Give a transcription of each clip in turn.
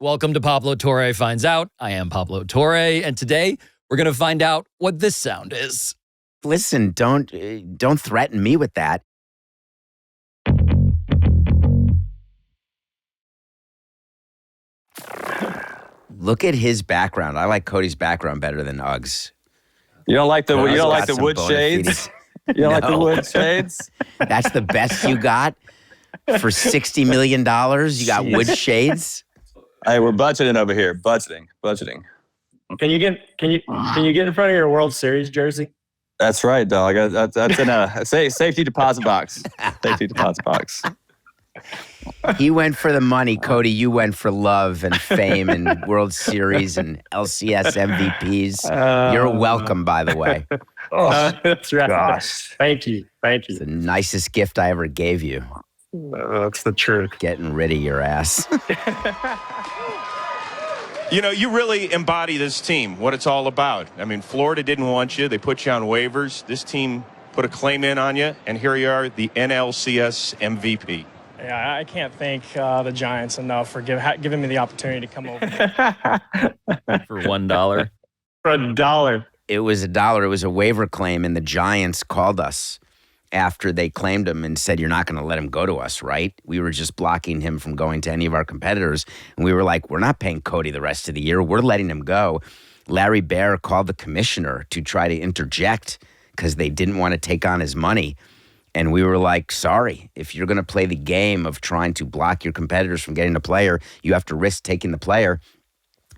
Welcome to Pablo Torre Finds Out. I am Pablo Torre, and today we're going to find out what this sound is. Listen, don't threaten me with that. Look at his background. I like Cody's background better than Uggs. You don't like the Uggs wood shades? You don't like the wood shades? That's the best you got for $60 million. You got wood shades. Hey, we're budgeting over here. Budgeting. Can you get in front of your World Series jersey? That's right, dog. That's in a safety deposit box. Safety deposit box. He went for the money, Cody. You went for love and fame and World Series and LCS MVPs. You're welcome, by the way. That's right. Gosh. Thank you. It's the nicest gift I ever gave you. That's the truth. Getting rid of your ass. You know, you really embody this team, what it's all about. I mean, Florida didn't want you. They put you on waivers. This team put a claim in on you, and here you are, the NLCS MVP. Yeah, I can't thank the Giants enough for giving me the opportunity to come over. For $1. For $1. It was $1. It was a waiver claim, and the Giants called us after they claimed him and said, you're not going to let him go to us, right? We were just blocking him from going to any of our competitors. And we were like, we're not paying Cody the rest of the year. We're letting him go. Larry Baer called the commissioner to try to interject because they didn't want to take on his money. And we were like, sorry, if you're going to play the game of trying to block your competitors from getting a player, you have to risk taking the player.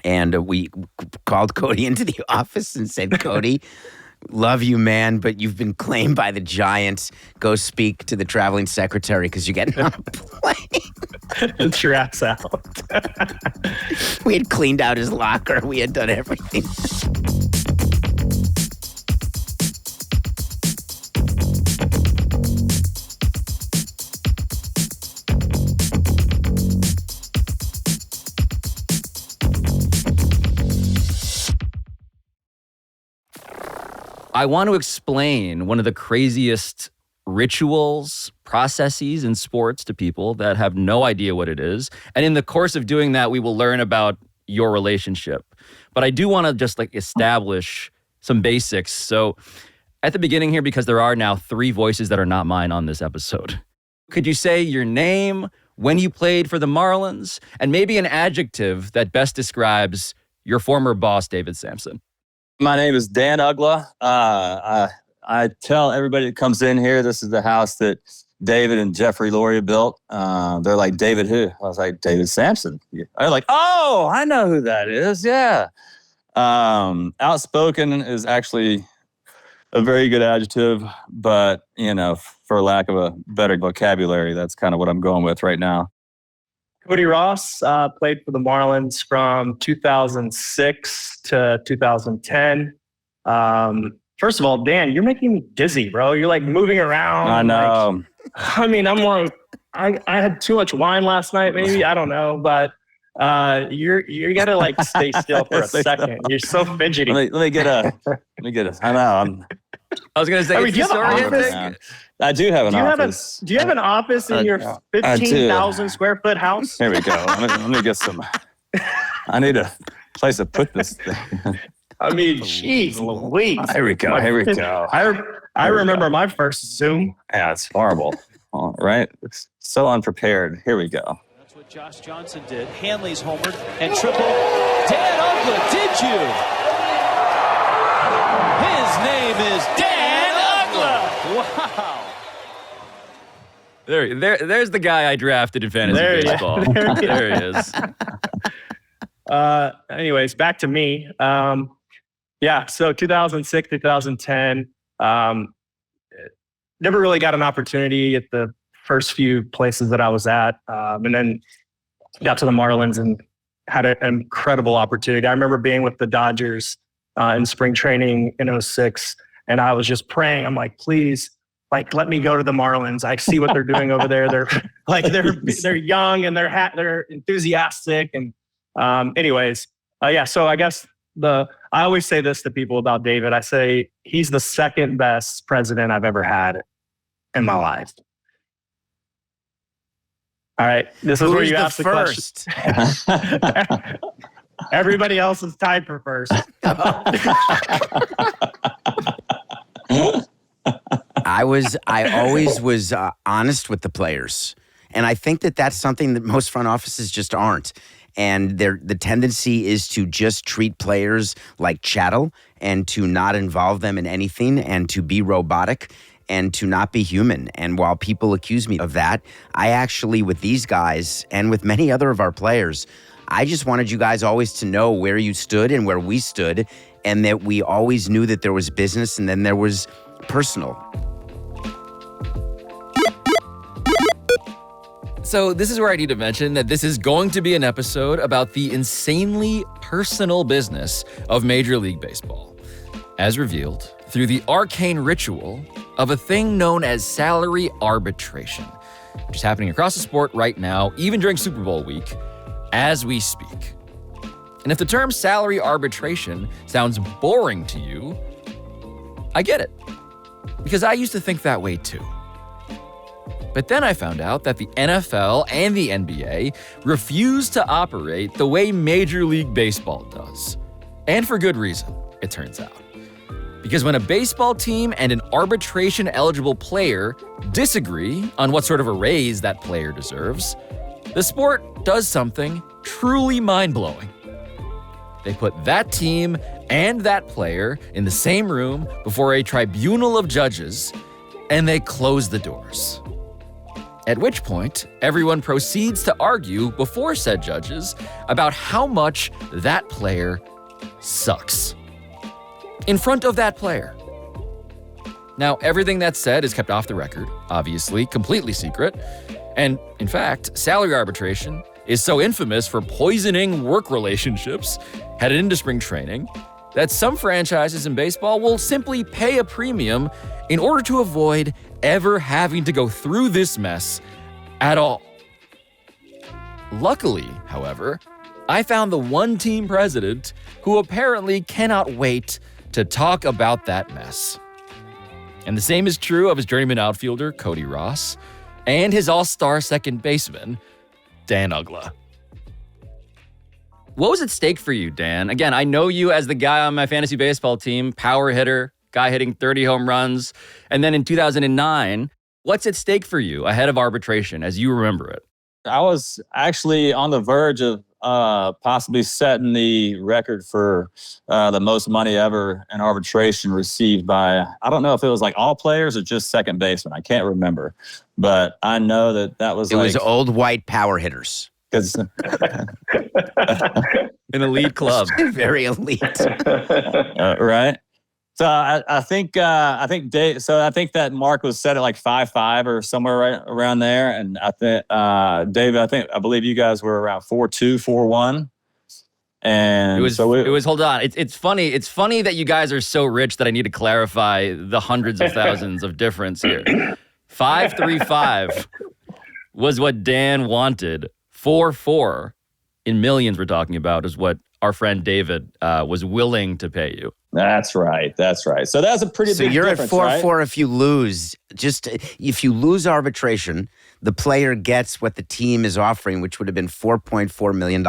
And we called Cody into the office and said, Cody, love you, man, but you've been claimed by the Giants. Go speak to the traveling secretary because you're getting on a plane. It's your ass out. We had cleaned out his locker. We had done everything. I want to explain one of the craziest rituals, processes in sports to people that have no idea what it is. And in the course of doing that, we will learn about your relationship. But I do want to just establish some basics. So at the beginning here, because there are now 3 voices that are not mine on this episode, could you say your name, when you played for the Marlins, and maybe an adjective that best describes your former boss, David Samson? My name is Dan Uggla. I tell everybody that comes in here, this is the house that David and Jeffrey Loria built. They're like, David who? I was like, David Samson. They're like, oh, I know who that is. Yeah. Outspoken is actually a very good adjective, but, for lack of a better vocabulary, that's kind of what I'm going with right now. Cody Ross played for the Marlins from 2006 to 2010. First of all, Dan, you're making me dizzy, bro. You're like moving around. I know. I had too much wine last night, maybe. I don't know, but you gotta stay still for a second. You're so fidgety. Let me get a. I know. I was gonna say, do you have an office? I do have an office. Do you have an office in your 15,000 square foot house? Here we go. Let me get some. I need a place to put this thing. Jeez Louise. Here we go. I remember my first Zoom. Yeah, it's horrible. All right. It's so unprepared. Here we go. That's what Josh Johnson did. Hanley's homered and triple. Dan Uggla, did you? His name is Dan Uggla. Wow. There's the guy I drafted in fantasy baseball. There he is. Anyways, back to me. So 2006, 2010, never really got an opportunity at the first few places that I was at. And then got to the Marlins and had an incredible opportunity. I remember being with the Dodgers in spring training in 2006, and I was just praying. I'm like, please, let me go to the Marlins. I see what they're doing over there. They're young and they're enthusiastic. And so I guess I always say this to people about David. I say he's the second best president I've ever had in my life. All right. This is where Who's you the ask the question. first? Everybody else is tied for first. I always was honest with the players. And I think that that's something that most front offices just aren't. And the tendency is to just treat players like chattel and to not involve them in anything and to be robotic and to not be human. And while people accuse me of that, I actually, with these guys and with many other of our players, I just wanted you guys always to know where you stood and where we stood, and that we always knew that there was business and then there was personal. So this is where I need to mention that this is going to be an episode about the insanely personal business of Major League Baseball, as revealed through the arcane ritual of a thing known as salary arbitration, which is happening across the sport right now, even during Super Bowl week, as we speak. And if the term salary arbitration sounds boring to you, I get it, because I used to think that way too. But then I found out that the NFL and the NBA refuse to operate the way Major League Baseball does. And for good reason, it turns out. Because when a baseball team and an arbitration-eligible player disagree on what sort of a raise that player deserves, the sport does something truly mind-blowing. They put that team and that player in the same room before a tribunal of judges, and they close the doors. At which point, everyone proceeds to argue before said judges about how much that player sucks. In front of that player. Now, everything that's said is kept off the record, obviously, completely secret. And in fact, salary arbitration is so infamous for poisoning work relationships headed into spring training that some franchises in baseball will simply pay a premium in order to avoid ever having to go through this mess at all. Luckily, however, I found the one team president who apparently cannot wait to talk about that mess. And the same is true of his journeyman outfielder, Cody Ross, and his all-star second baseman, Dan Uggla. What was at stake for you, Dan? Again, I know you as the guy on my fantasy baseball team, power hitter, guy hitting 30 home runs. And then in 2009, what's at stake for you ahead of arbitration as you remember it? I was actually on the verge of possibly setting the record for the most money ever in arbitration received by, I don't know if it was like all players or just second baseman. I can't remember. But I know that was It was old white power hitters. Because An elite club. Very elite. right. So I think Dave. So I think that mark was set at like 5.5 or somewhere right around there, and I think David. I believe you guys were around 4.2, 4.1, and it was. Hold on. It's funny. It's funny that you guys are so rich that I need to clarify the hundreds of thousands of difference here. 5.35 was what Dan wanted. 4.4 in millions we're talking about is what our friend David was willing to pay you. That's right. So that's a pretty big difference, So you're right? at 4.4 if you lose. Just if you lose arbitration, the player gets what the team is offering, which would have been $4.4 million.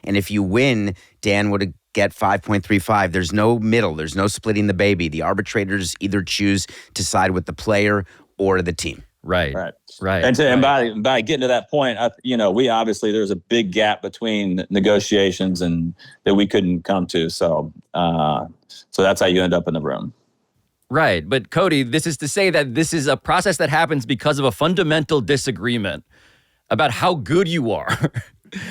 And if you win, Dan would get 5.35. There's no middle. There's no splitting the baby. The arbitrators either choose to side with the player or the team. Right. And by getting to that point, we obviously there's a big gap between negotiations and that we couldn't come to. So that's how you end up in the room. Right. But Cody, this is to say that this is a process that happens because of a fundamental disagreement about how good you are,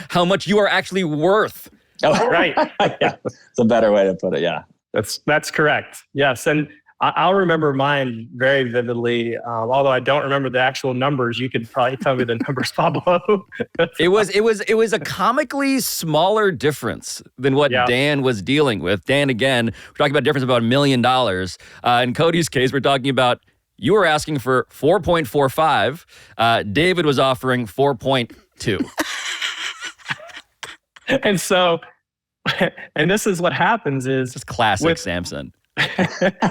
how much you are actually worth. Oh, Right. Yeah, it's a better way to put it. Yeah. That's correct. Yes. And I'll remember mine very vividly. Although I don't remember the actual numbers, you could probably tell me the numbers, Pablo. It was a comically smaller difference than what Dan was dealing with. Dan, again, we're talking about a difference of about $1 million. In Cody's case, we're talking about you were asking for 4.45. David was offering 4.2. And so, and this is what happens is Just classic Samson.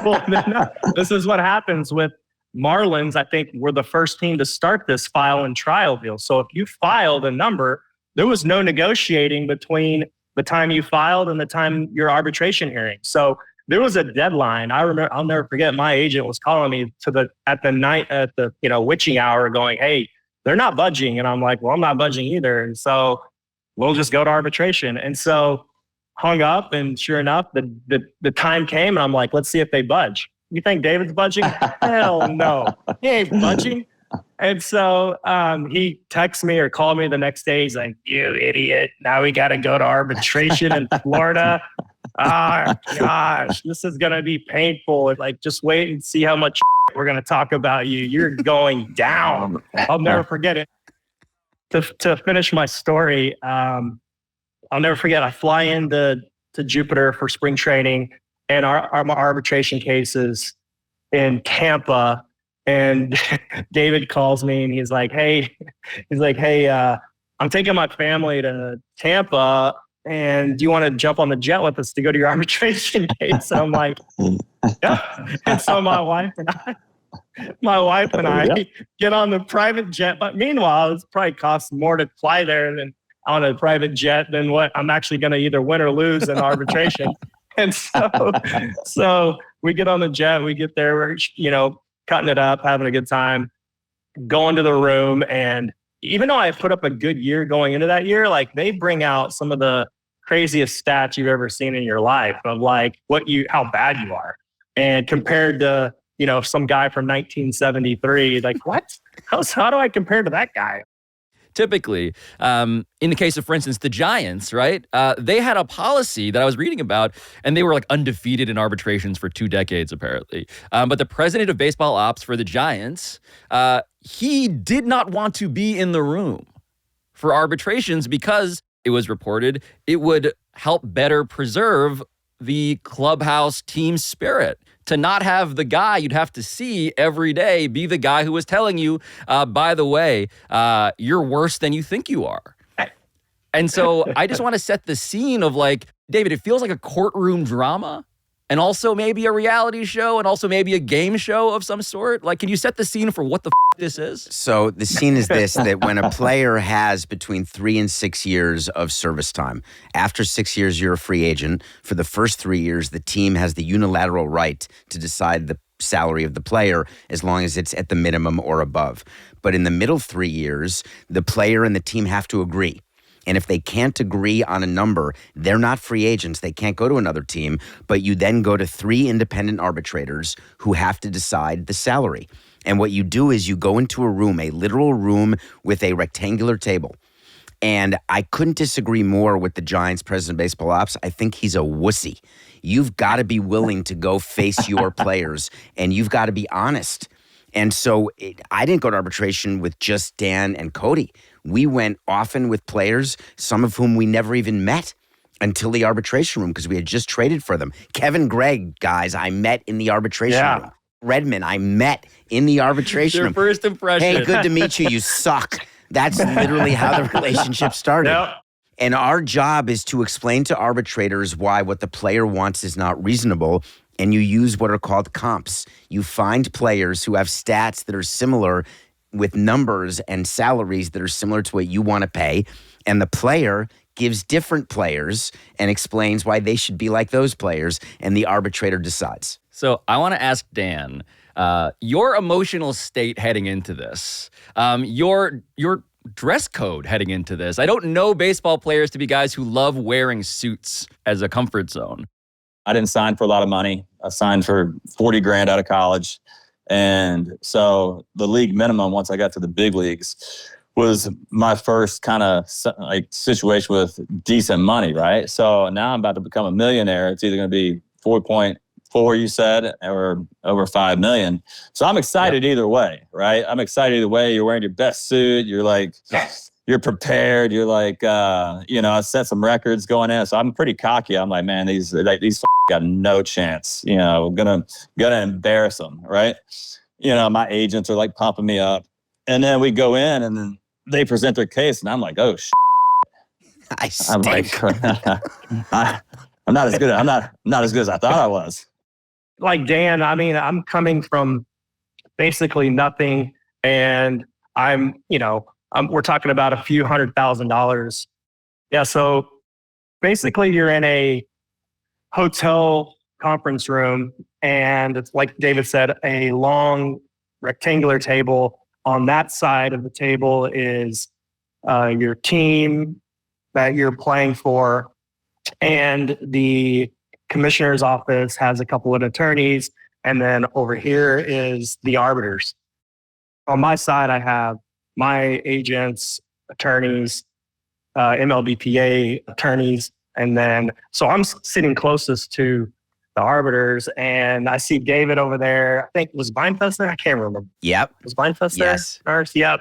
well, no, this is what happens with Marlins, I think, were the first team to start this file and trial deal. So if you filed a number, there was no negotiating between the time you filed and the time your arbitration hearing. So there was a deadline. I remember, I'll never forget, my agent was calling me at the witching hour going, hey, they're not budging. And I'm like, well, I'm not budging either. And so we'll just go to arbitration. And so hung up, and sure enough, the time came, and I'm like, let's see if they budge. You think David's budging? Hell no. He ain't budging. And so he texts me or called me the next day. He's like, you idiot. Now we got to go to arbitration in Florida. Oh, gosh, this is going to be painful. Like, just wait and see how much we're going to talk about you. You're going down. I'll never forget it. To finish my story, I'll never forget, I fly into Jupiter for spring training, and our arbitration cases in Tampa. And David calls me, and he's like, hey, I'm taking my family to Tampa, and do you want to jump on the jet with us to go to your arbitration case? So I'm like, yeah. And so my wife and I get on the private jet. But meanwhile, it's probably costs more to fly there than on a private jet than what I'm actually going to either win or lose in arbitration. And so we get on the jet, we get there, we're, cutting it up, having a good time, going to the room. And even though I put up a good year going into that year, like, they bring out some of the craziest stats you've ever seen in your life of like how bad you are. And compared to, some guy from 1973, like, what? How do I compare to that guy? Typically, in the case of, for instance, the Giants, right? They had a policy that I was reading about, and they were like undefeated in arbitrations for 2 decades, apparently. But the president of baseball ops for the Giants, he did not want to be in the room for arbitrations because it was reported it would help better preserve the clubhouse team spirit. To not have the guy you'd have to see every day be the guy who was telling you, by the way, you're worse than you think you are. And so I just want to set the scene of, like, David, it feels like a courtroom drama, and also maybe a reality show, and also maybe a game show of some sort. Like, can you set the scene for what the this is? So the scene is this, that when a player has between 3 and 6 years of service time, after 6 years, you're a free agent. For the first 3 years, the team has the unilateral right to decide the salary of the player as long as it's at the minimum or above. But in the middle 3 years, the player and the team have to agree. And if they can't agree on a number, they're not free agents. They can't go to another team, but you then go to 3 independent arbitrators who have to decide the salary. And what you do is you go into a room, a literal room with a rectangular table. And I couldn't disagree more with the Giants president of baseball ops. I think he's a wussy. You've got to be willing to go face your players, and you've got to be honest. And so I didn't go to arbitration with just Dan and Cody. We went often with players, some of whom we never even met until the arbitration room because we had just traded for them. Kevin Gregg, guys, I met in the arbitration room. Redmond, I met in the arbitration room. Your first impression. Hey, good to meet you. You suck. That's literally how the relationship started. Yep. And our job is to explain to arbitrators why what the player wants is not reasonable. And you use what are called comps. You find players who have stats that are similar with numbers and salaries that are similar to what you want to pay. And the player gives different players and explains why they should be like those players. And the arbitrator decides. So I want to ask Dan, your emotional state heading into this, your dress code heading into this. I don't know baseball players to be guys who love wearing suits as a comfort zone. I didn't sign for a lot of money. I signed for $40,000 out of college. And so the league minimum, once I got to the big leagues, was my first kind of like situation with decent money, right? So now I'm about to become a millionaire. It's either going to be 4.4, you said, or over 5 million. So I'm excited either way, right? I'm excited either way. You're wearing your best suit. You're like, you're prepared. You're like, I set some records going in. So I'm pretty cocky. I'm like, man, these got no chance. Gonna embarrass them, right? My agents are like pumping me up, and then we go in, and then they present their case, and I'm like, oh shit. I stink. I'm like, I'm not as good. I'm not as good as I thought I was. Like Dan, I mean, I'm coming from basically nothing. And we're talking about a few $100,000. Yeah. So basically you're in a hotel conference room, and it's like David said, a long rectangular table. On that side of the table is your team that you're playing for, and the commissioner's office has a couple of attorneys, and then over here is the arbiters. On my side, I have my agents, attorneys, MLBPA attorneys, and then so I'm sitting closest to the arbiters, and I see David over there. I think was Beinfest there? I can't remember. Yep. Was Beinfest there? Yes. Yep.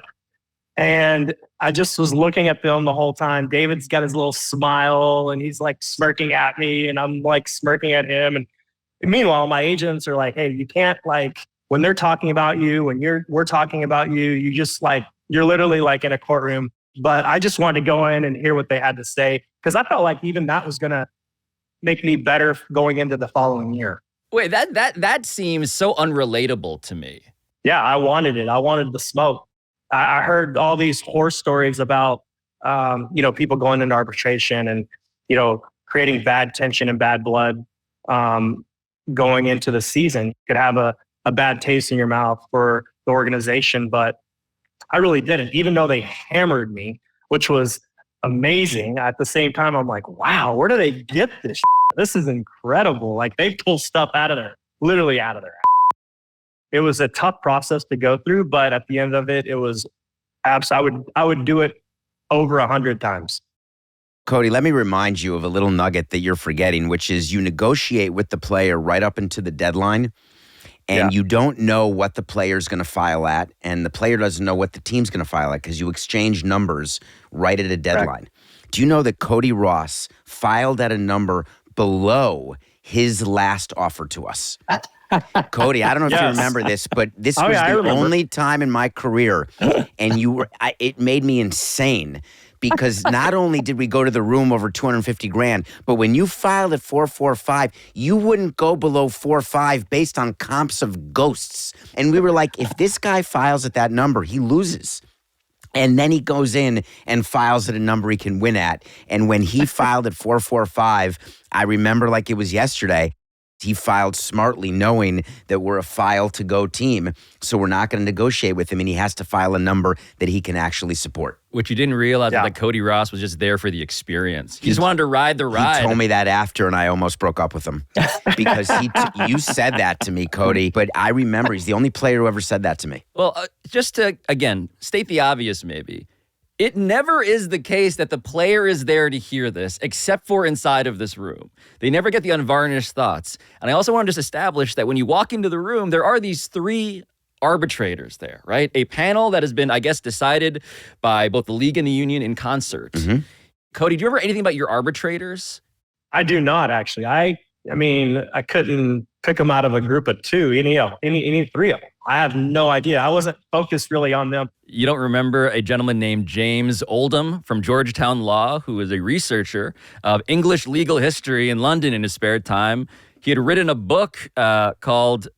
And I just was looking at them the whole time. David's got his little smile, and he's like smirking at me, and I'm like smirking at him. And meanwhile, my agents are like, "Hey, you can't when they're talking about you, when we're talking about you, you just you're literally like in a courtroom." But I just wanted to go in and hear what they had to say, because I felt like even that was going to make me better going into the following year. Wait, that seems so unrelatable to me. Yeah, I wanted it. I wanted the smoke. I heard all these horror stories about, people going into arbitration and, creating bad tension and bad blood going into the season. You could have a bad taste in your mouth for the organization, but I really didn't, even though they hammered me, which was amazing. At the same time, I'm like, wow, where do they get this shit? This is incredible. Like, they pull stuff literally out of there. It was a tough process to go through, but at the end of it, it was absolutely, I would do it over 100 times. Cody, let me remind you of a little nugget that you're forgetting, which is you negotiate with the player right up into the deadline, and you don't know what the player's going to file at, and the player doesn't know what the team's going to file at, because you exchange numbers right at a deadline. Correct. Do you know that Cody Ross filed at a number below his last offer to us? Cody, I don't know if you remember this, but this was the only time in my career, and it made me insane, because not only did we go to the room over $250,000, but when you filed at 445, you wouldn't go below 45 based on comps of ghosts. And we were like, if this guy files at that number, he loses. And then he goes in and files at a number he can win at. And when he filed at 445, I remember like it was yesterday, he filed smartly, knowing that we're a file-to-go team, so we're not going to negotiate with him, and he has to file a number that he can actually support. Which you didn't realize that Cody Ross was just there for the experience. He just wanted to ride the ride. He told me that after, and I almost broke up with him. Because you said that to me, Cody, but I remember he's the only player who ever said that to me. Well, just to, again, state the obvious maybe. It never is the case that the player is there to hear this, except for inside of this room. They never get the unvarnished thoughts. And I also want to just establish that when you walk into the room, there are these three arbitrators there, right? A panel that has been, I guess, decided by both the league and the union in concert. Mm-hmm. Cody, do you remember anything about your arbitrators? I do not, actually. I couldn't pick them out of a group of two, any three of them. I have no idea. I wasn't focused really on them. You don't remember a gentleman named James Oldham from Georgetown Law, who is a researcher of English legal history in London in his spare time? He had written a book called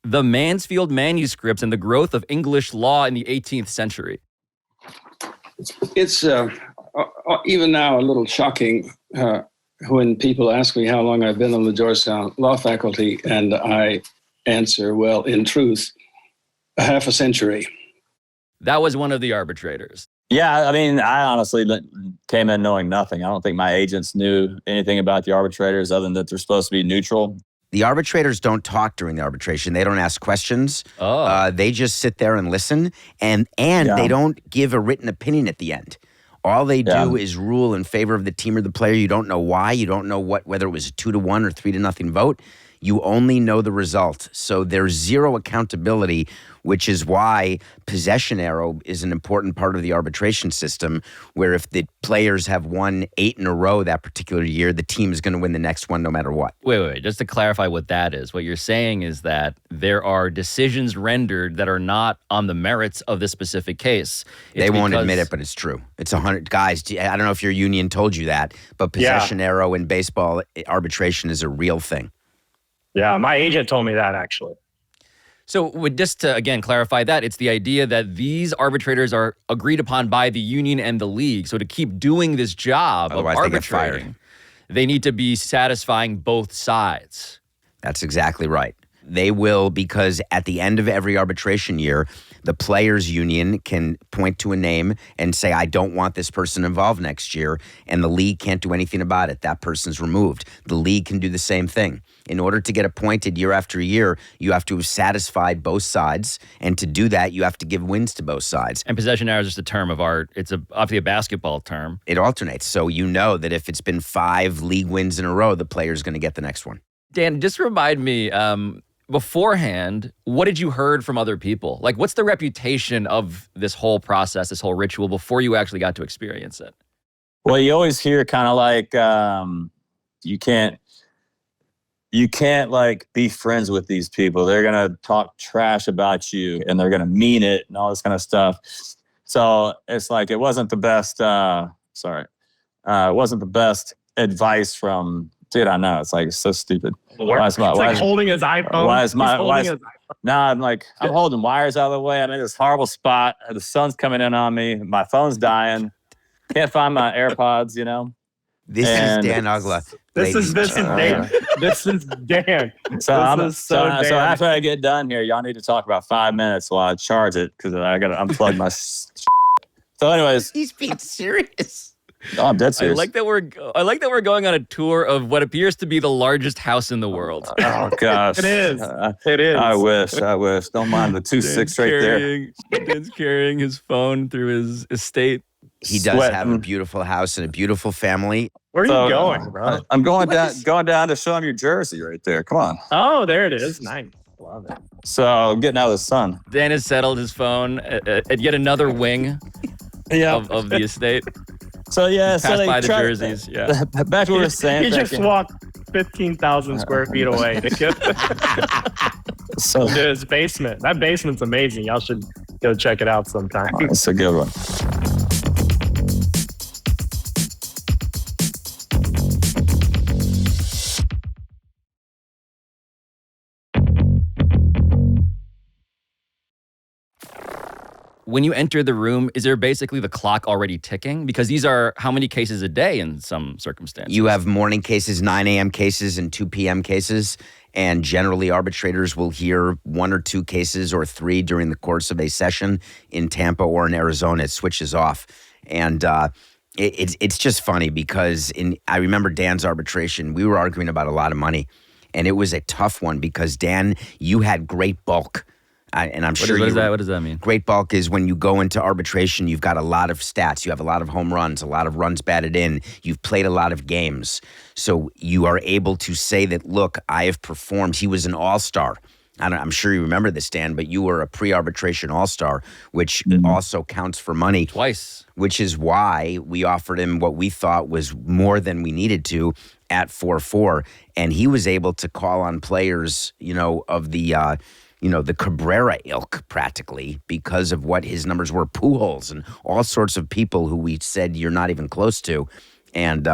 The Mansfield Manuscripts and the Growth of English Law in the 18th Century. It's even now a little shocking when people ask me how long I've been on the Georgetown Law faculty, and I answer, well, in truth, a half a century. That was one of the arbitrators. Yeah, I mean, I honestly came in knowing nothing. I don't think my agents knew anything about the arbitrators other than that they're supposed to be neutral. The arbitrators don't talk during the arbitration. They don't ask questions. They just sit there and listen, and they don't give a written opinion at the end. All they do is rule in favor of the team or the player. You don't know why. You don't know whether it was a 2-1 or 3-0 vote. You only know the result. So there's zero accountability, which is why possession arrow is an important part of the arbitration system, where if the players have won 8 in a row that particular year, the team is going to win the next one no matter what. Wait. Just to clarify what that is, what you're saying is that there are decisions rendered that are not on the merits of this specific case. They won't admit it, but it's true. It's 100 guys. I don't know if your union told you that, but possession arrow in baseball arbitration is a real thing. Yeah, my agent told me that, actually. Just to, again, clarify that, it's the idea that these arbitrators are agreed upon by the union and the league. So to keep doing this job Otherwise of they get fired. arbitrating, they need to be satisfying both sides. That's exactly right. They will, because at the end of every arbitration year, the players' union can point to a name and say, I don't want this person involved next year, and the league can't do anything about it. That person's removed. The league can do the same thing. In order to get appointed year after year, you have to have satisfied both sides, and to do that, you have to give wins to both sides. And possession error is just a term of art. It's obviously a basketball term. It alternates, so you know that if it's been 5 league wins in a row, the player's going to get the next one. Dan, just remind me, beforehand, what did you heard from other people? Like, what's the reputation of this whole process, this whole ritual, before you actually got to experience it? Well, you always hear kind of like you can't like be friends with these people. They're gonna talk trash about you and they're gonna mean it and all this kind of stuff. So it's like it wasn't the best. It wasn't the best advice from. Dude, I know. It's like, it's so stupid. Holding his iPhone. I'm holding wires out of the way. I'm in this horrible spot. The sun's coming in on me. My phone's dying. Can't find my AirPods, you know? This is Dan Uggla. This is Dan. This is Dan. So after I get done here, y'all need to talk about 5 minutes while I charge it because I got to unplug my So anyways. He's being serious. Oh, I'm dead serious. I like that we're going on a tour of what appears to be the largest house in the world. Oh gosh, it is. It is. I wish. Don't mind the 2.6 right there. Dan's carrying his phone through his estate. He does have a beautiful house and a beautiful family. Where are you going, bro? I'm going down to show him your jersey right there. Come on. Oh, there it is. Nice. Love it. So I'm getting out of the sun. Dan has settled his phone at yet another wing of the estate. So yeah, passed by the jerseys. Yeah. Back to what we were saying. You just walked 15,000 square feet away to his basement. That basement's amazing. Y'all should go check it out sometime. It's a good one. When you enter the room, is there basically the clock already ticking? Because these are how many cases a day in some circumstances? You have morning cases, 9 a.m. cases, and 2 p.m. cases. And generally, arbitrators will hear 1 or 2 cases or 3 during the course of a session in Tampa or in Arizona. It switches off. And it's just funny because I remember Dan's arbitration. We were arguing about a lot of money. And it was a tough one because, Dan, you had great bulk. And I'm sure what does that mean? Great bulk is when you go into arbitration, you've got a lot of stats. You have a lot of home runs, a lot of runs batted in. You've played a lot of games. So you are able to say that, look, I have performed. He was an all-star. I'm sure you remember this, Dan, but you were a pre-arbitration all-star, which also counts for money. Twice. Which is why we offered him what we thought was more than we needed to at 4-4. And he was able to call on players, of the the Cabrera ilk practically because of what his numbers were, Pujols and all sorts of people who we said you're not even close to. And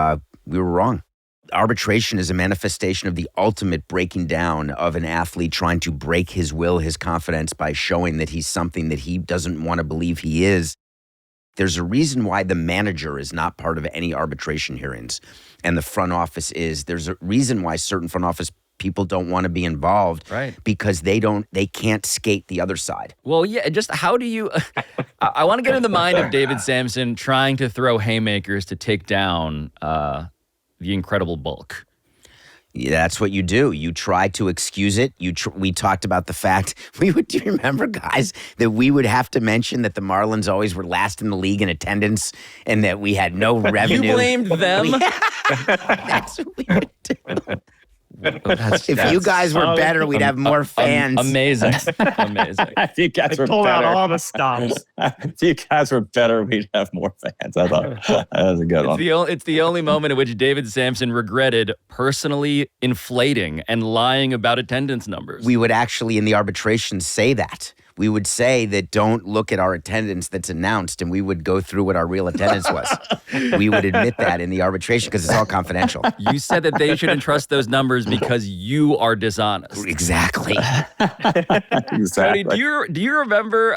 we were wrong. Arbitration is a manifestation of the ultimate breaking down of an athlete trying to break his will, his confidence by showing that he's something that he doesn't want to believe he is. There's a reason why the manager is not part of any arbitration hearings and the front office is. There's a reason why certain front office people don't want to be involved, right? Because they can't skate the other side. Well, yeah, just how do you, I want to get in the mind of David Samson trying to throw haymakers to take down the incredible bulk. Yeah, that's what you do. You try to excuse it. We talked about the fact, do you remember, guys, that we would have to mention that the Marlins always were last in the league in attendance and that we had no revenue. You blamed them? That's what we would do. If you guys were better, we'd have more fans. Amazing. If you guys were pulled out better, all the stops. If you guys were better, we'd have more fans. I thought that was a good one. It's the only moment in which David Samson regretted personally inflating and lying about attendance numbers. We would actually, in the arbitration, say that. we would say that don't look at our attendance that's announced, and we would go through what our real attendance was. We would admit that in the arbitration because it's all confidential. You said that they shouldn't trust those numbers because you are dishonest. Exactly. Exactly. Cody, do you remember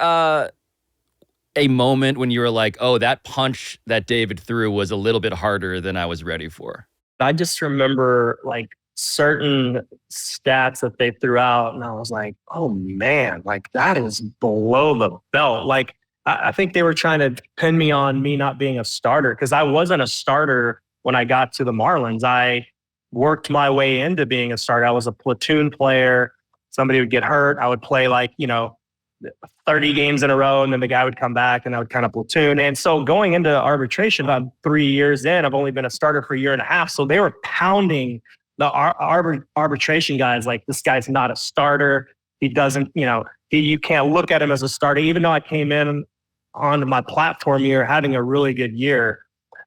a moment when you were like, oh, that punch that David threw was a little bit harder than I was ready for? I just remember like certain stats that they threw out, and I was like, oh man, like that is below the belt. Like I think they were trying to pin me on me not being a starter because I wasn't a starter when I got to the Marlins. I worked my way into being a starter. I was a platoon player. Somebody would get hurt. I would play 30 games in a row, and then the guy would come back and I would kind of platoon. And so going into arbitration, about 3 years in, I've only been a starter for a year and a half. So they were pounding the arbitration guys like, this guy's not a starter. He doesn't, you can't look at him as a starter. Even though I came in on my platform year, having a really good year,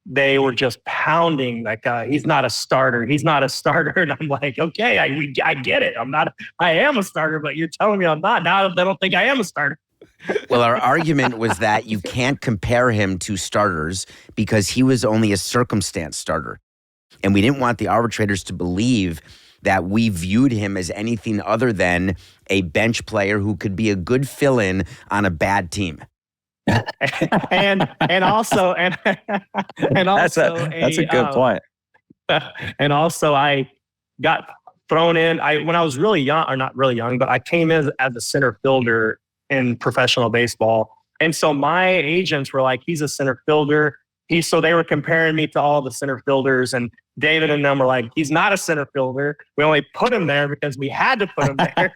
they were just pounding like, he's not a starter. He's not a starter. And I'm like, okay, I get it. I am a starter, but you're telling me I'm not. Now they don't think I am a starter. Well, our argument was that you can't compare him to starters because he was only a circumstance starter. And we didn't want the arbitrators to believe that we viewed him as anything other than a bench player who could be a good fill-in on a bad team. and also That's a good point. And also I got thrown in when I was really young, or not really young, but I came in as a center fielder in professional baseball. And so my agents were like, he's a center fielder. So they were comparing me to all the center fielders, and David and them were like, he's not a center fielder. We only put him there because we had to put him there.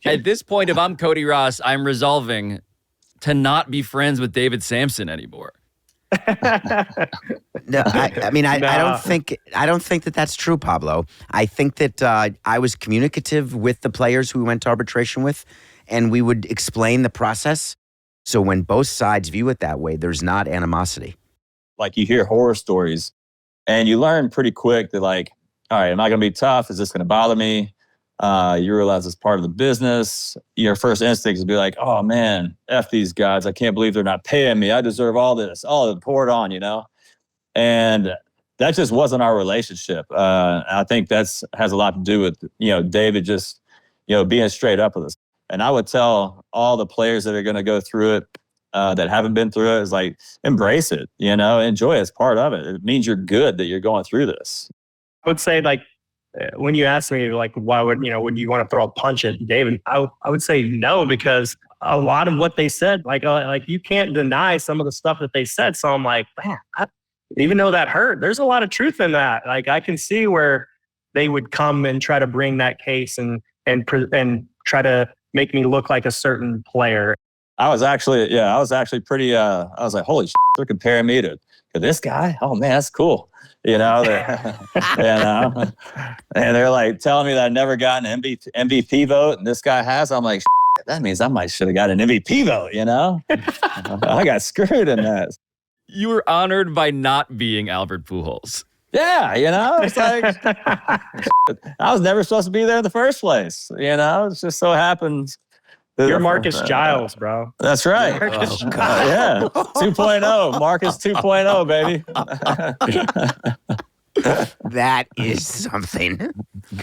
At this point, if I'm Cody Ross, I'm resolving to not be friends with David Samson anymore. No, I don't think that that's true, Pablo. I think that I was communicative with the players who we went to arbitration with, and we would explain the process. So when both sides view it that way, there's not animosity. Like you hear horror stories and you learn pretty quick that like, all right, am I going to be tough? Is this going to bother me? You realize it's part of the business. Your first instinct is to be like, oh man, F these guys. I can't believe they're not paying me. I deserve all this. Oh, pour it on, And that just wasn't our relationship. I think has a lot to do with, David just, being straight up with us. And I would tell all the players that are going to go through it, that haven't been through it, is like, embrace it, enjoy it as part of it. It means you're good that you're going through this. I would say like, when you ask me like, why would you want to throw a punch at David? I would say no, because a lot of what they said, like you can't deny some of the stuff that they said. So I'm like, man, even though that hurt, there's a lot of truth in that. Like I can see where they would come and try to bring that case and try to make me look like a certain player. I was actually pretty, I was like, holy shit, they're comparing me to this guy? Oh man, that's cool. And they're like telling me that I never got an MVP vote and this guy has. I'm like, that means I should have got an MVP vote, I got screwed in that. You were honored by not being Albert Pujols. Yeah, it's like, I was never supposed to be there in the first place. It just so happens. You're Marcus Giles, bro. That's right. Marcus Giles. Yeah. 2.0. Marcus 2.0, baby. That is something.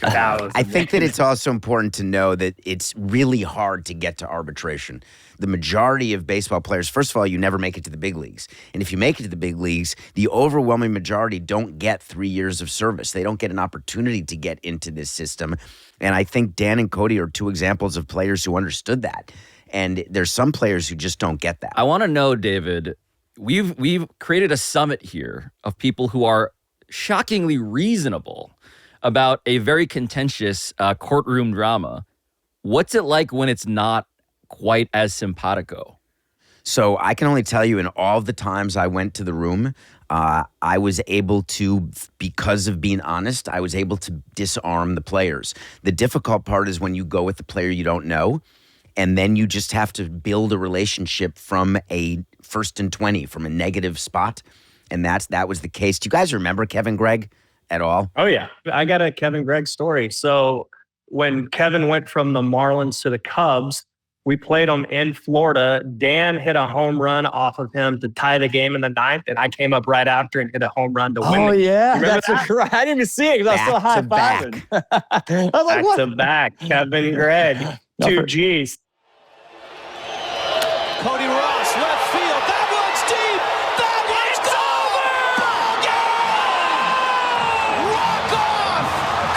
I think that it's also important to know that it's really hard to get to arbitration. The majority of baseball players, first of all, you never make it to the big leagues. And if you make it to the big leagues, the overwhelming majority don't get 3 years of service. They don't get an opportunity to get into this system. And I think Dan and Cody are two examples of players who understood that. And there's some players who just don't get that. I want to know, David, we've created a summit here of people who are shockingly reasonable about a very contentious courtroom drama. What's it like when it's not quite as simpatico? So I can only tell you in all the times I went to the room, I was able to, because of being honest, I was able to disarm the players. The difficult part is when you go with the player you don't know, and then you just have to build a relationship from a 1st and 20, from a negative spot. And that was the case. Do you guys remember Kevin Gregg at all? Oh, yeah. I got a Kevin Gregg story. So when Kevin went from the Marlins to the Cubs, we played him in Florida. Dan hit a home run off of him to tie the game in the 9th, and I came up right after and hit a home run to win. Oh, yeah. Remember That's right. I didn't even see it because I was still high-fiving. I was like, back to back. Kevin Gregg, 2 Gs. Cody Ross, left field. That one's deep. That one's over. Walk off.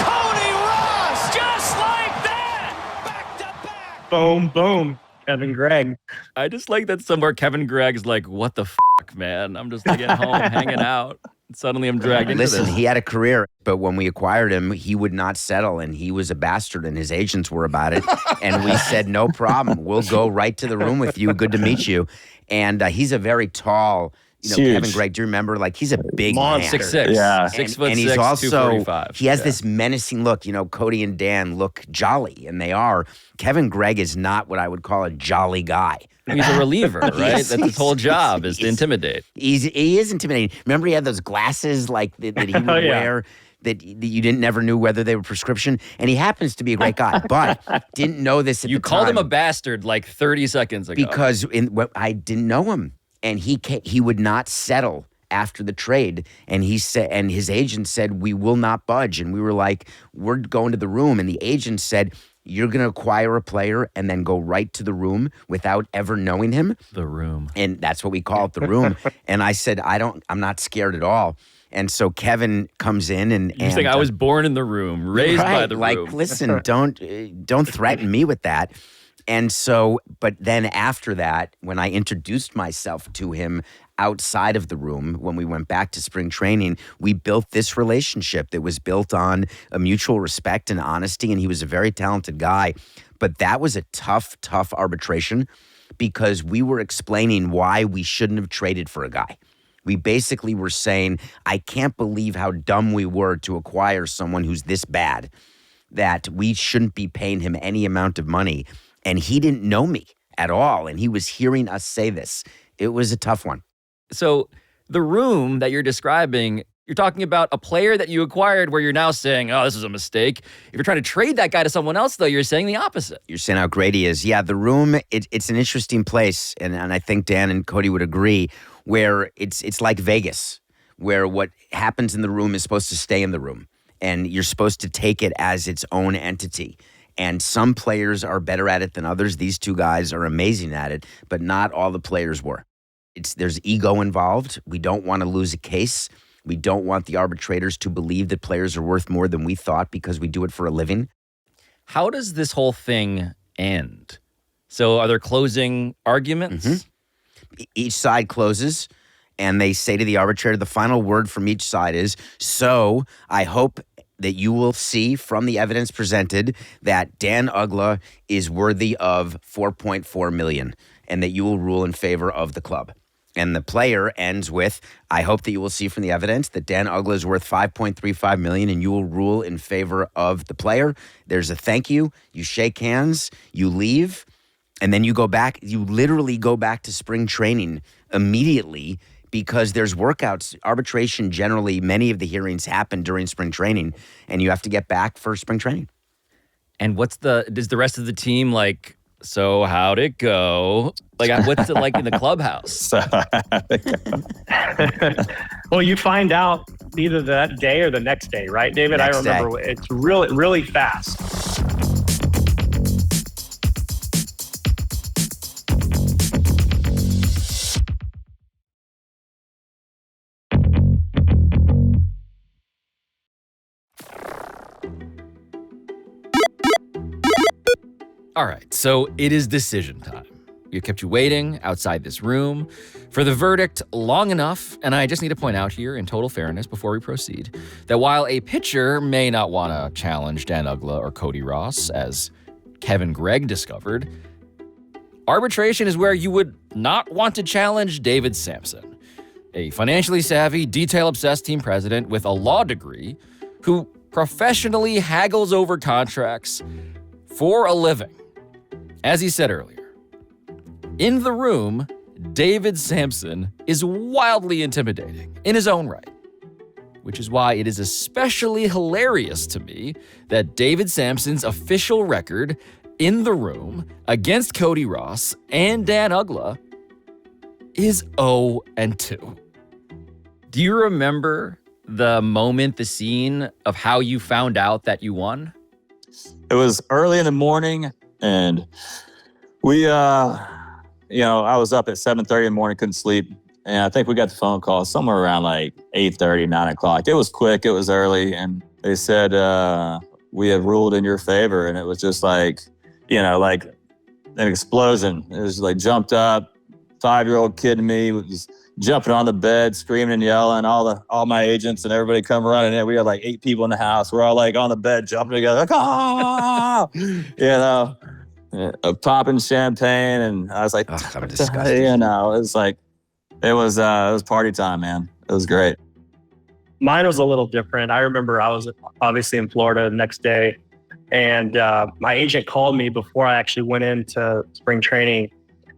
Cody Ross, just like that. Back to back. Boom, boom. Kevin Gregg. I just like that somewhere Kevin Gregg's like, what the fuck, man? I'm just like at home hanging out. Suddenly I'm dragged into Listen, this. he had a career, but when we acquired him, he would not settle, and he was a bastard, and his agents were about it. And we said, no problem. We'll go right to the room with you. Good to meet you. And he's a very tall, Kevin Gregg. Do you remember? Like, he's a big man. 6'6". Yeah. 6'6", and he's also, 245. he has this menacing look. Cody and Dan look jolly, and they are. Kevin Gregg is not what I would call a jolly guy. He's a reliever, right? That's his whole job is to intimidate. He is intimidating. Remember, he had those glasses like that he would wear that you never knew whether they were prescription. And he happens to be a great guy, but didn't know this at the time. You called him a bastard like 30 seconds ago. Because I didn't know him, and he would not settle after the trade, and he said, and his agent said, we will not budge. And we were like, we're going to the room, and the agent said, you're going to acquire a player and then go right to the room without ever knowing him. The room. And that's what we call it, the room. And I said, I'm not scared at all. And so Kevin comes in and You're saying I was born in the room, raised by the room. Like, listen, don't threaten me with that. And so, but then after that, when I introduced myself to him outside of the room, when we went back to spring training, we built this relationship that was built on a mutual respect and honesty. And he was a very talented guy. But that was a tough arbitration because we were explaining why we shouldn't have traded for a guy. We basically were saying, I can't believe how dumb we were to acquire someone who's this bad, that we shouldn't be paying him any amount of money. And he didn't know me at all. And he was hearing us say this. It was a tough one. So the room that you're describing, you're talking about a player that you acquired where you're now saying, oh, this is a mistake. If you're trying to trade that guy to someone else, though, you're saying the opposite. You're saying how great he is. Yeah, the room, it's an interesting place. And I think Dan and Cody would agree, where it's like Vegas, where what happens in the room is supposed to stay in the room. And you're supposed to take it as its own entity. And some players are better at it than others. These two guys are amazing at it, but not all the players were. There's ego involved. We don't want to lose a case. We don't want the arbitrators to believe that players are worth more than we thought because we do it for a living. How does this whole thing end? So are there closing arguments? Mm-hmm. Each side closes, and they say to the arbitrator, the final word from each side is, so I hope that you will see from the evidence presented that Dan Uggla is worthy of $4.4 million, and that you will rule in favor of the club. And the player ends with, I hope that you will see from the evidence that Dan Uggla is worth $5.35 million, and you will rule in favor of the player. There's a thank you. You shake hands. You leave. And then you go back. You literally go back to spring training immediately because there's workouts. Arbitration, generally, many of the hearings happen during spring training, and you have to get back for spring training. And does the rest of the team like, so how'd it go? Like, what's it like in the clubhouse? Well, you find out either that day or the next day, right, David? Next I remember day. It's really fast. All right, so it is decision time. We kept you waiting outside this room for the verdict long enough, and I just need to point out here, in total fairness before we proceed, that while a pitcher may not want to challenge Dan Uggla or Cody Ross, as Kevin Gregg discovered, arbitration is where you would not want to challenge David Samson, a financially savvy, detail-obsessed team president with a law degree who professionally haggles over contracts for a living. As he said earlier, in the room, David Samson is wildly intimidating in his own right. which is why it is especially hilarious to me that David Samson's official record in the room against Cody Ross and Dan Uggla is 0-2. Do you remember the moment, the scene of how you found out that you won? It was early in the morning, and we, I was up at 7:30 in the morning, couldn't sleep. And I think we got the phone call somewhere around like 8:30, 9 o'clock. It was quick. It was early. And they said, we have ruled in your favor. And it was just like, like an explosion. It was like jumped up, 5-year-old kid in me was jumping on the bed, screaming and yelling. All my agents and everybody come running in. We had like 8 people in the house. We're all like on the bed, jumping together, like, ah, popping champagne. And I was like, I'm disgusted. it was party time, man. It was great. Mine was a little different. I remember I was obviously in Florida the next day, and my agent called me before I actually went into spring training,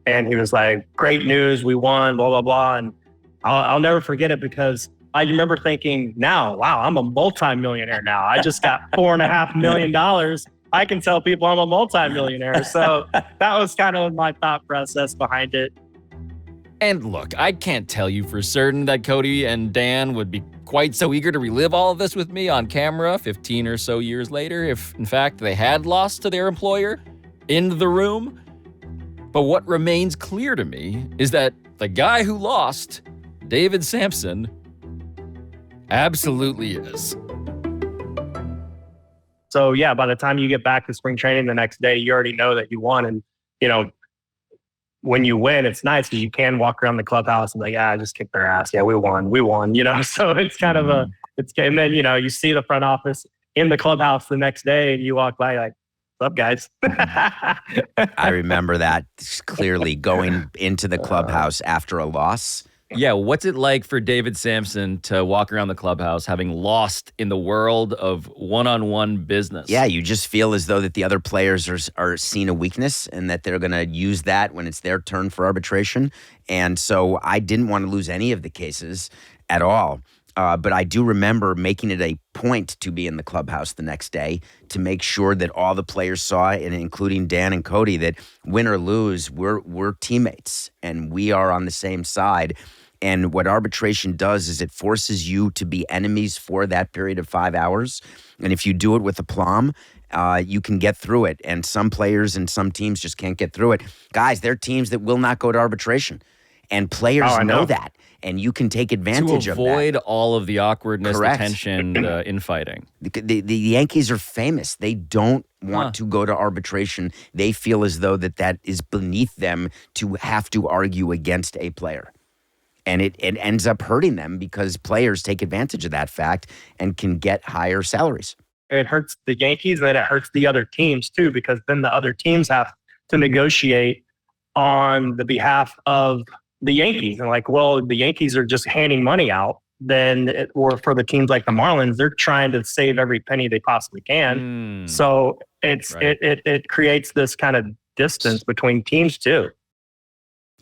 and he was like, great news, we won, blah, blah, blah. And I'll never forget it because I remember thinking now, wow, I'm a multimillionaire now. I just got $4.5 million. I can tell people I'm a multimillionaire. So that was kind of my thought process behind it. And look, I can't tell you for certain that Cody and Dan would be quite so eager to relive all of this with me on camera 15 or so years later if, in fact, they had lost to their employer in the room. But what remains clear to me is that the guy who lost, David Samson, absolutely is. So, yeah, by the time you get back to spring training the next day, you already know that you won. And, when you win, it's nice because you can walk around the clubhouse and be like, I just kicked their ass. Yeah, we won. So it's kind of and then, you see the front office in the clubhouse the next day and you walk by like, what's up, guys? I remember that clearly, going into the clubhouse after a loss. Yeah, what's it like for David Samson to walk around the clubhouse having lost in the world of one-on-one business? Yeah, you just feel as though that the other players are seeing a weakness and that they're going to use that when it's their turn for arbitration. And so I didn't want to lose any of the cases at all. But I do remember making it a point to be in the clubhouse the next day to make sure that all the players saw, and including Dan and Cody, that win or lose, we're teammates and we are on the same side. And what arbitration does is it forces you to be enemies for that period of 5 hours. And if you do it with aplomb, you can get through it. And some players and some teams just can't get through it. Guys, there are teams that will not go to arbitration. And players know that. And you can take advantage of that. To avoid all of the awkwardness, Correct. the tension, the infighting. The Yankees are famous. They don't want to go to arbitration. They feel as though that is beneath them to have to argue against a player. And it ends up hurting them because players take advantage of that fact and can get higher salaries. It hurts the Yankees and it hurts the other teams too, because then the other teams have to negotiate on the behalf of the Yankees. And the Yankees are just handing money out. Or for the teams like the Marlins, they're trying to save every penny they possibly can. So it creates this kind of distance between teams too.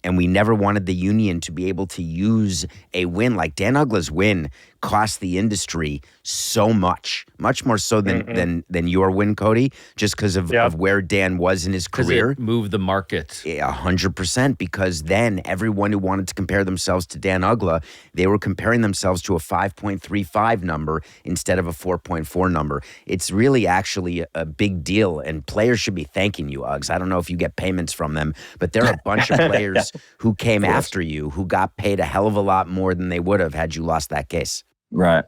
And we never wanted the union to be able to use a win. Like Dan Uggla's win cost the industry so much more so than your win, Cody, just because of where Dan was in his career. It moved the market. Yeah, 100%, because then everyone who wanted to compare themselves to Dan Uggla, they were comparing themselves to a 5.35 number instead of a 4.4 number. It's really actually a big deal, and players should be thanking you, Uggs. I don't know if you get payments from them, but there are a bunch of players who came after you who got paid a hell of a lot more than they would have had you lost that case. Right.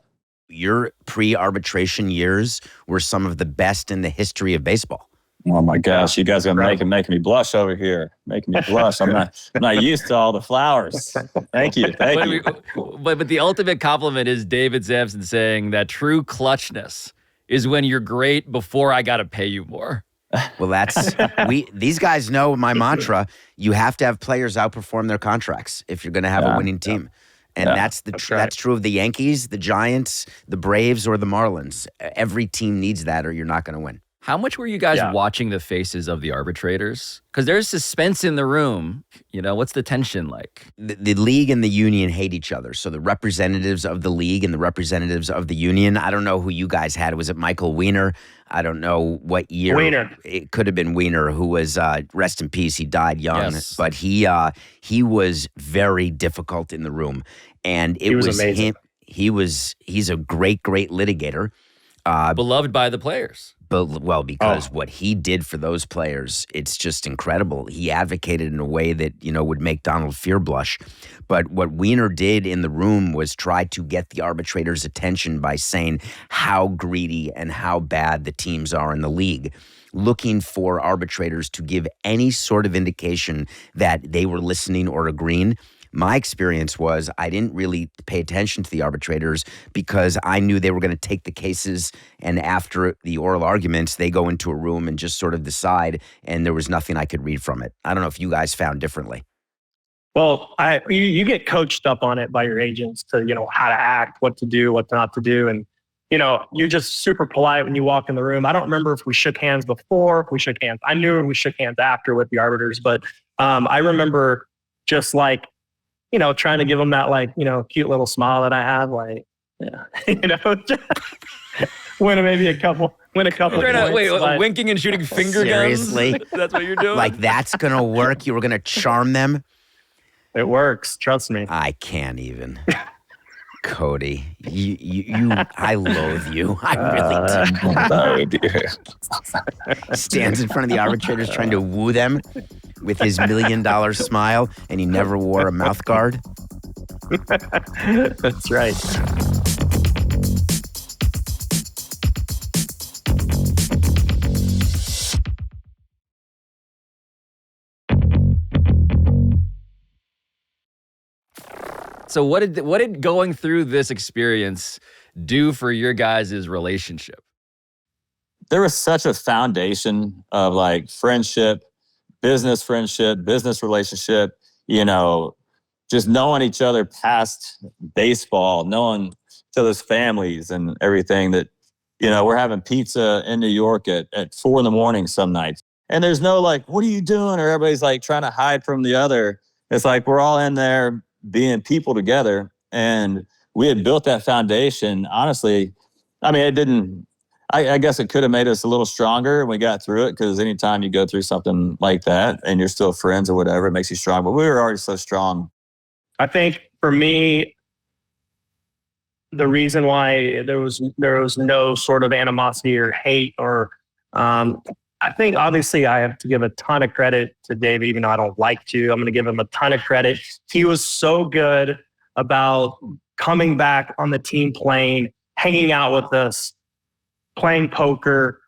Your pre-arbitration years were some of the best in the history of baseball. Oh my gosh, you guys are making me blush over here. Making me blush. I'm not used to all the flowers. Thank you. But the ultimate compliment is David Samson saying that true clutchness is when you're great before I got to pay you more. Well, these guys know my mantra. You have to have players outperform their contracts if you're going to have a winning team. And that's true of the Yankees, the Giants, the Braves, or the Marlins. Every team needs that or you're not going to win. How much were you guys watching the faces of the arbitrators? Because there's suspense in the room. What's the tension like? The league and the union hate each other. So the representatives of the league and the representatives of the union, I don't know who you guys had. Was it Michael Weiner? I don't know what year. Weiner. It could have been Weiner, who was, rest in peace, he died young. Yes. But he was very difficult in the room. And it He was was amazing. him. He's a great litigator. Beloved by the players. Because what he did for those players, it's just incredible. He advocated in a way that, would make Donald Fear blush. But what Weiner did in the room was try to get the arbitrators' attention by saying how greedy and how bad the teams are in the league, looking for arbitrators to give any sort of indication that they were listening or agreeing. My experience was I didn't really pay attention to the arbitrators because I knew they were going to take the cases, and after the oral arguments, they go into a room and just sort of decide, and there was nothing I could read from it. I don't know if you guys found differently. Well, you get coached up on it by your agents to, how to act, what to do, what not to do. And, you're just super polite when you walk in the room. I don't remember if we shook hands before, if we shook hands. I knew we shook hands after with the arbiters, but I remember just like, trying to give them that cute little smile that I have, win a couple points. Winking and shooting finger Seriously? guns? That's what you're doing? Like, that's going to work? You were going to charm them? It works. Trust me. I can't even. Cody, I loathe you. I really do. Stands in front of the arbitrators trying to woo them with his $1 million smile, and he never wore a mouth guard. That's right. So what did going through this experience do for your guys' relationship? There was such a foundation of friendship, business relationship, just knowing each other past baseball, knowing each other's families and everything that, we're having pizza in New York at 4 a.m. some nights. And there's no what are you doing? Or everybody's trying to hide from the other. It's we're all in there being people together. And we had built that foundation. Honestly, I mean, I guess it could have made us a little stronger when we got through it, because anytime you go through something like that and you're still friends or whatever, it makes you strong. But we were already so strong. I think for me, the reason why there was no sort of animosity or hate or I think obviously I have to give a ton of credit to David, even though I don't like to. I'm going to give him a ton of credit. He was so good about coming back on the team plane, hanging out with us, playing poker,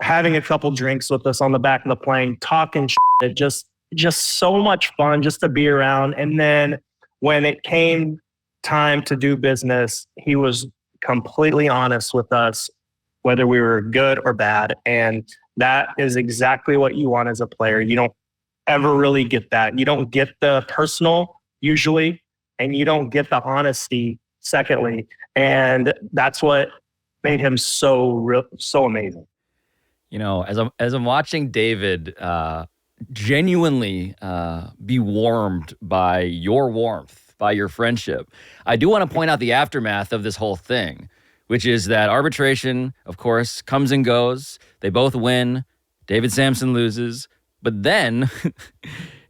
having a couple drinks with us on the back of the plane, talking shit. Just so much fun just to be around. And then when it came time to do business, he was completely honest with us, whether we were good or bad. And that is exactly what you want as a player. You don't ever really get that. You don't get the personal usually, and you don't get the honesty secondly. And that's what made him so amazing. As I'm watching David genuinely be warmed by your warmth, by your friendship, I do want to point out the aftermath of this whole thing, which is that arbitration, of course, comes and goes. They both win. David Samson loses. But then,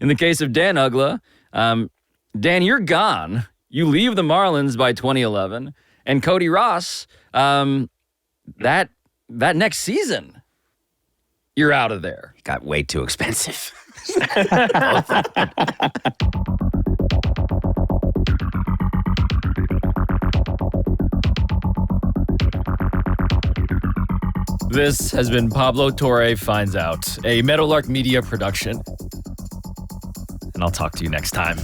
in the case of Dan Uggla, Dan, you're gone. You leave the Marlins by 2011. And Cody Ross, that next season, you're out of there. It got way too expensive. This has been Pablo Torre Finds Out, a Meadowlark Media production. And I'll talk to you next time.